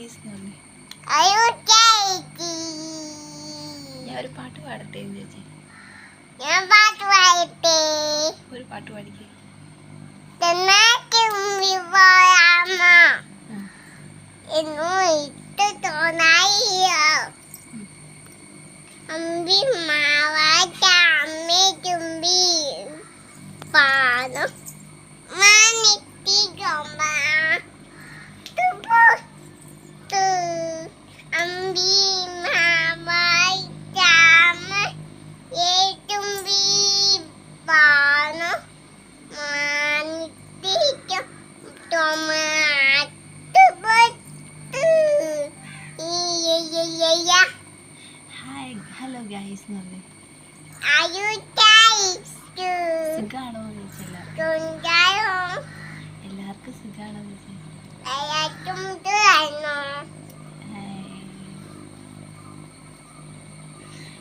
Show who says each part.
Speaker 1: Guys എന്ന് പറഞ്ഞു. ഞാൻ ഒരു പാട്ട് പാടട്ടെ ചേച്ചി. ഒരു പാട്ട് പാടിക്കേ.
Speaker 2: അമ്പി മാവാറ്റ അമ്മേ ചുംബി പാദം മാനിത്തി ഗോമ്പ അമ്പി മാവാറ്റ അമ്മേ ചുംബി പാദം മാനിത്തി
Speaker 1: ഹായ് ഹലോ ഗൈസ് എന്ന് പറഞ്ഞു. സുഖാണോ ചേച്ചി? എല്ലാവർക്കും സുഖാണോ ചേച്ചി?